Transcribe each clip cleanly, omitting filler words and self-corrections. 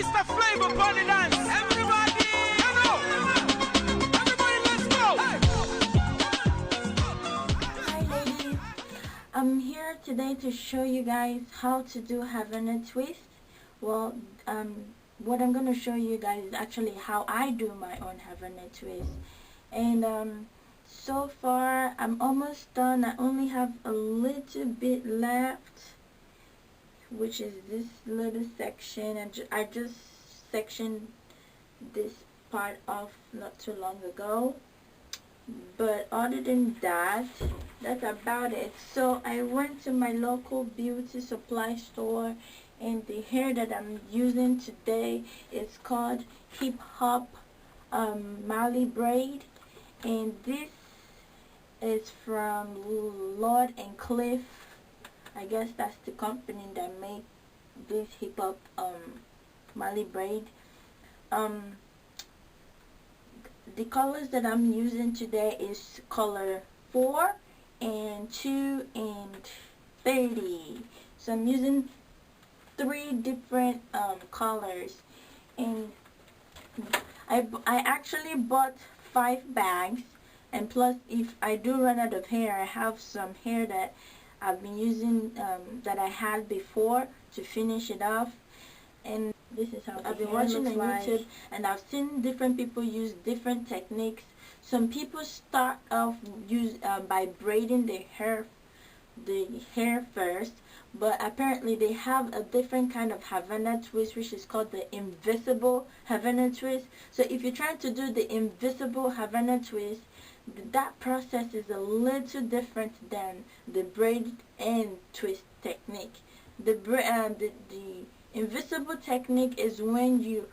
Mr. Flavor Bunny Dance. Everybody, everybody, let's go. Hi ladies, I'm here today to show you guys how to do Havana Twist. Well, what I'm going to show you guys is actually how I do my own Havana Twist. And so far I'm almost done. I only have a little bit left, which is this little section, and I just sectioned this part off not too long ago. But other than that, that's about it. So I went to my local beauty supply store, and the hair that I'm using today is called Hip Hop Marley Braid, and this is from Lord and Cliff. I guess that's the company that make this hip hop Marley braid. The colors that I'm using today is color 4 and 2 and 30. So I'm using 3 different colors, and I actually bought 5 bags, and plus if I do run out of hair, I have some hair that I've been using that I had before to finish it off. And this is how I've been watching on YouTube, and I've seen different people use different techniques. Some people start off by braiding the hair first, but apparently they have a different kind of Havana twist, which is called the invisible Havana twist. So if you're trying to do the invisible Havana twist, that process is a little different than the braid and twist technique. The invisible technique is when you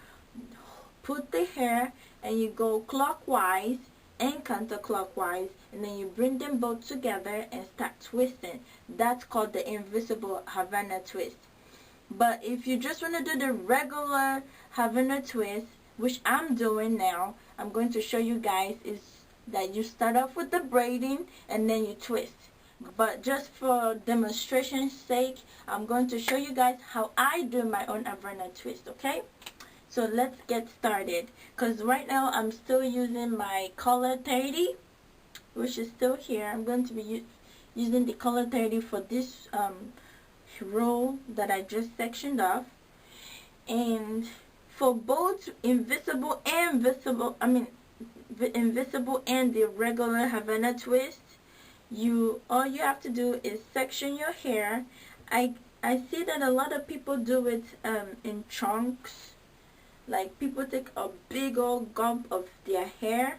put the hair and you go clockwise and counterclockwise, and then you bring them both together and start twisting. That's called the invisible Havana twist. But if you just want to do the regular Havana twist, which I'm doing now, I'm going to show you guys, is that you start off with the braiding and then you twist. But just for demonstration's sake, I'm going to show you guys how I do my own Havana twist, okay? So let's get started, because right now I'm still using my color 30, which is still here. I'm going to be using the color 30 for this row that I just sectioned off. And for both invisible and invisible and the regular Havana twist, all you have to do is section your hair. I see that a lot of people do it in chunks. Like, people take a big old gump of their hair.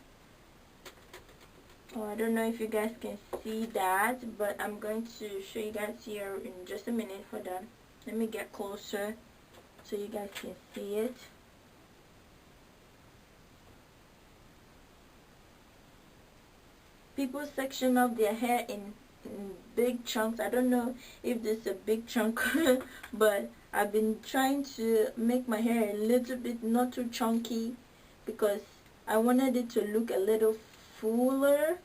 Oh, I don't know if you guys can see that, but I'm going to show you guys here in just a minute. Hold on, let me get closer so you guys can see it. People section off their hair in big chunks. I don't know if this is a big chunk but I've been trying to make my hair a little bit not too chunky, because I wanted it to look a little fuller.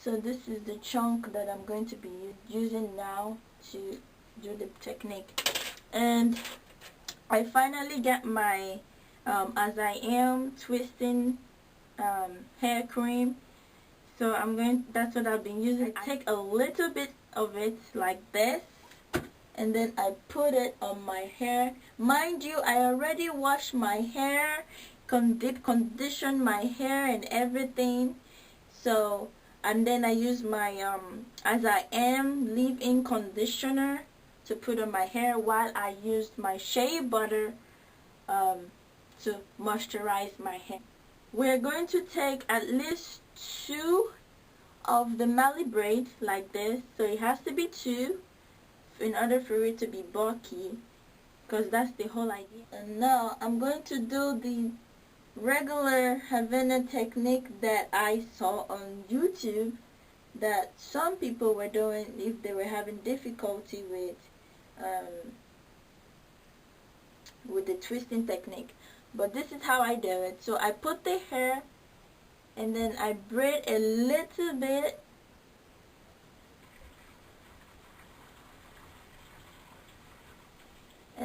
So this is the chunk that I'm going to be using now to do the technique. And I finally got my As I Am twisting hair cream. So that's what I've been using. I take a little bit of it like this, and then I put it on my hair. Mind you, I already washed my hair, deep conditioned my hair and everything. So, and then I use my As I Am leave-in conditioner to put on my hair, while I used my shea butter to moisturize my hair. We're going to take at least 2 of the Marley braid like this. So it has to be 2 in order for it to be bulky, because that's the whole idea. And now I'm going to do the regular Havana technique that I saw on YouTube, that some people were doing if they were having difficulty with the twisting technique. But this is how I do it. So I put the hair, and then I braid a little bit,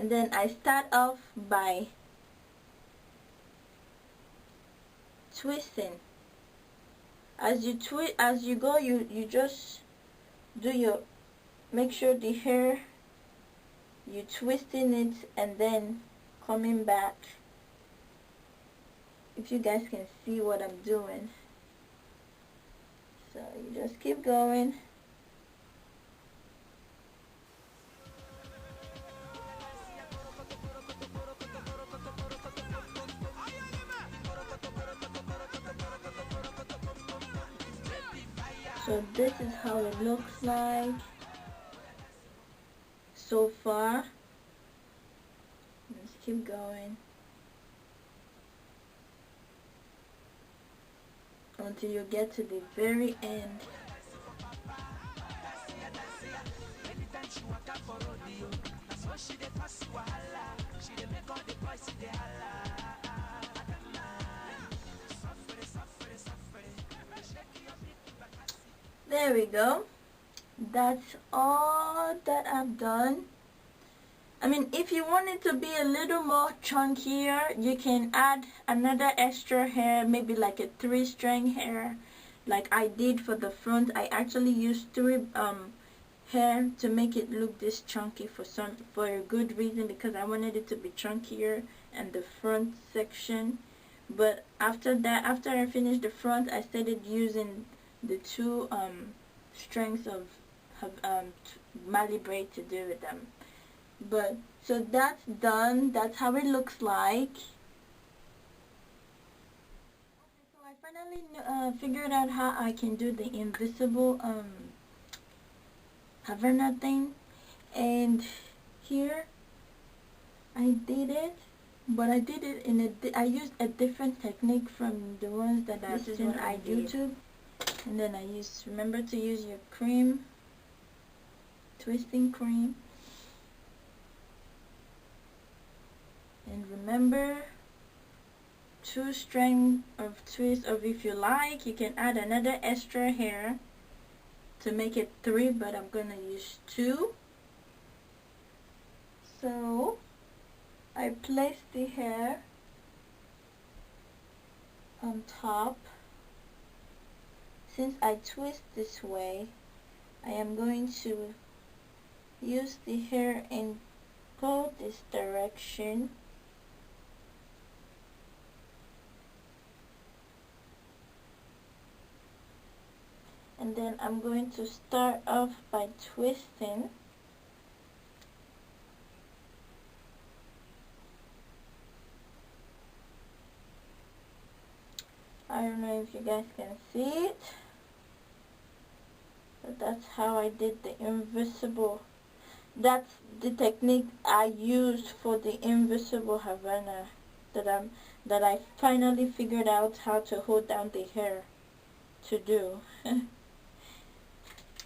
and then I start off by twisting. As you go, you just do your, make sure the hair, you twisting it and then coming back. If you guys can see what I'm doing. So you just keep going. So this is how it looks like so far. Let's keep going until you get to the very end. There we go. That's all that I've done. I mean, if you want it to be a little more chunkier, you can add another extra hair, maybe like a 3-string hair, like I did for the front. I actually used 3 hair to make it look this chunky for a good reason, because I wanted it to be chunkier in the front section. But after that, after I finished the front, I started using the 2 strings of Marley braid to do with them. But so that's done. That's how it looks like. Okay, so I finally figured out how I can do the invisible Havana thing, and here I did it, but I did it in I used a different technique from the ones that I've seen on YouTube. And then remember to use your cream, twisting cream. And remember, 2 strings of twist, or if you like, you can add another extra hair to make it 3, but I'm gonna use 2. So I place the hair on top. Since I twist this way, I am going to use the hair and go this direction. And then I'm going to start off by twisting. I don't know if you guys can see it, but that's how I did the invisible. That's the technique I used for the invisible Havana that I finally figured out how to hold down the hair to do.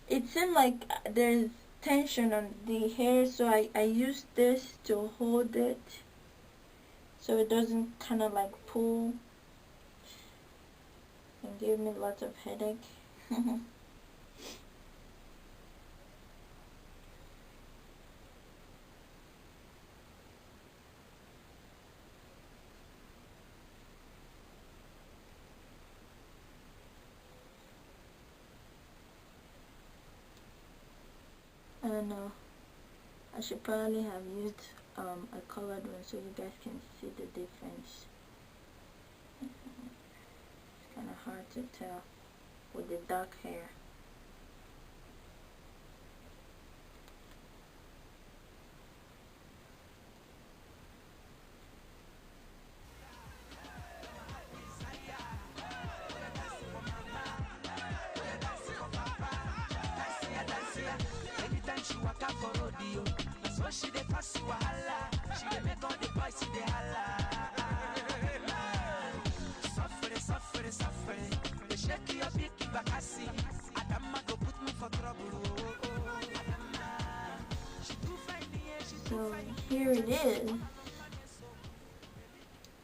It seemed like there's tension on the hair, so I used this to hold it so it doesn't kind of like pull and give me lots of headache. I don't know. I should probably have used a colored one so you guys can see the difference. It's kind of hard to tell with the dark hair. So here it is.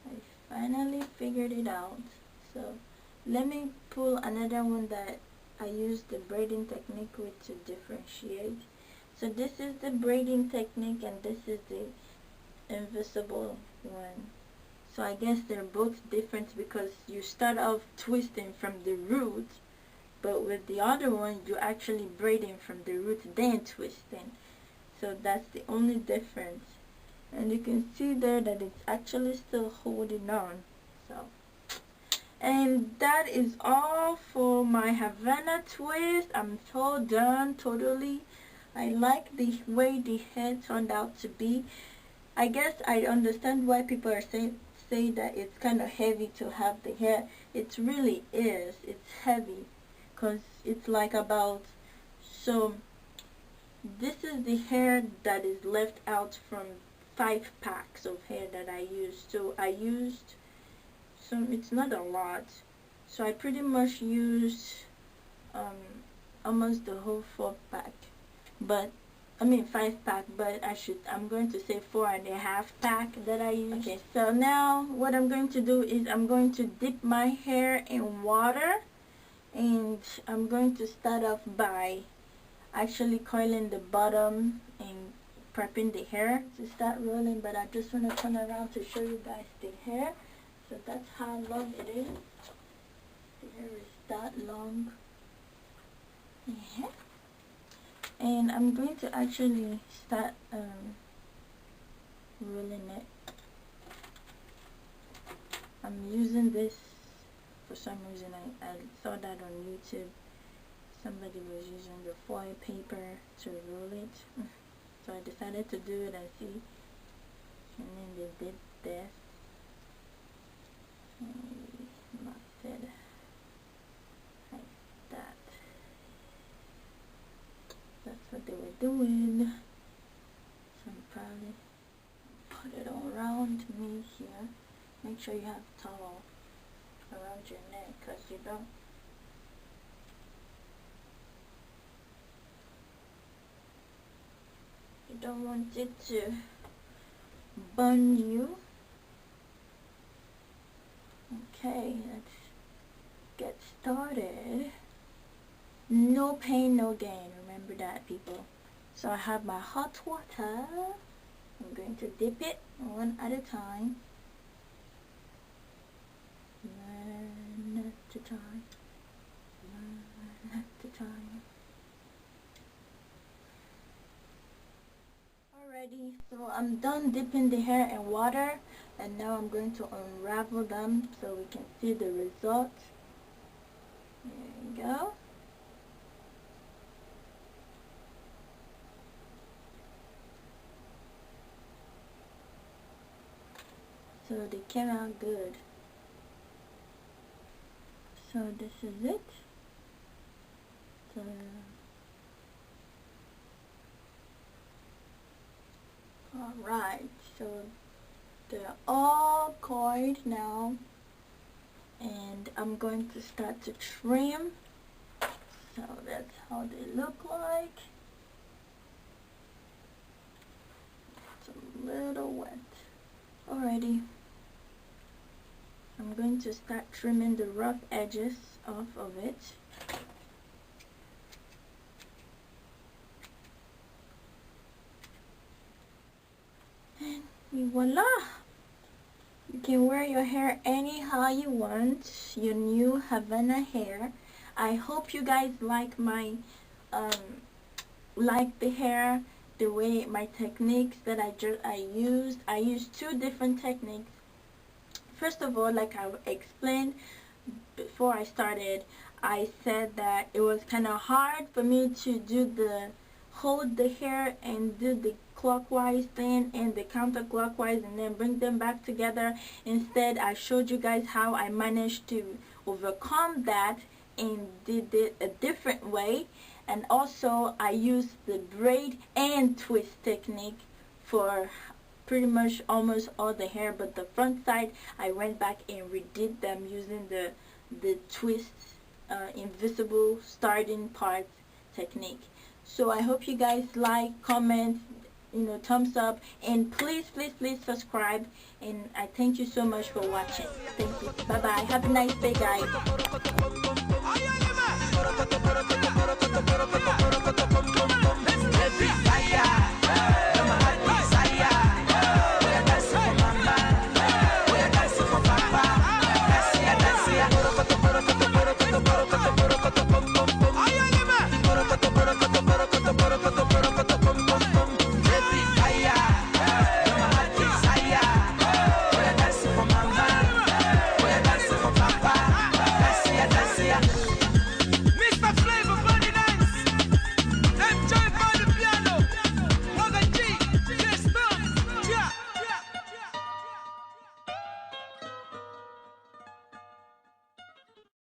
I finally figured it out. So let me pull another one that I used the braiding technique with to differentiate. So this is the braiding technique and this is the invisible one. So I guess they're both different because you start off twisting from the root, but with the other one you're actually braiding from the root then twisting. So that's the only difference. And you can see there that it's actually still holding on. So, and that is all for my Havana twist. I'm so done totally. I like the way the hair turned out to be. I guess I understand why people are say that it's kind of heavy to have the hair. It really is. It's heavy because it's like about, so this is the hair that is left out from 5 packs of hair that I used. So I used some, it's not a lot, so I pretty much used almost the whole 4 pack, but I mean 5 pack, but I'm going to say 4.5 pack that I used. Okay, so now what I'm going to do is I'm going to dip my hair in water, and I'm going to start off by actually coiling the bottom and prepping the hair to start rolling, but I just want to turn around to show you guys the hair. So that's how long it is. The hair is that long. Yeah. And I'm going to actually start rolling it. I'm using this for some reason. I saw that on YouTube. Somebody was using the foil paper to roll it. So I decided to do it and see. And then they did this. And locked it like that. That's what they were doing. So I'm probably put it all around me here. Make sure you have a towel around your neck, because you don't want it to burn you. Okay, let's get started. No pain, no gain. Remember that, people. So I have my hot water. I'm going to dip it one at a time. One at a time. One at a time. Alrighty, so I'm done dipping the hair in water, and now I'm going to unravel them so we can see the result. There you go. So they came out good. So this is it. So alright, so they're all coiled now, and I'm going to start to trim. So that's how they look like. It's a little wet already. I'm going to start trimming the rough edges off of it. And voila! You can wear your hair anyhow you want. Your new Havana hair. I hope you guys like my like the hair, the way my techniques that I used. I used 2 different techniques. First of all, like I explained before I started, I said that it was kind of hard for me to hold the hair and do the clockwise thing and the counterclockwise and then bring them back together. Instead, I showed you guys how I managed to overcome that and did it a different way. And also I used the braid and twist technique for pretty much almost all the hair, but the front side I went back and redid them using the twist invisible starting part technique. So I hope you guys like, comment, thumbs up, and please subscribe, and I thank you so much for watching. Thank you. Bye bye. Have a nice day, guys.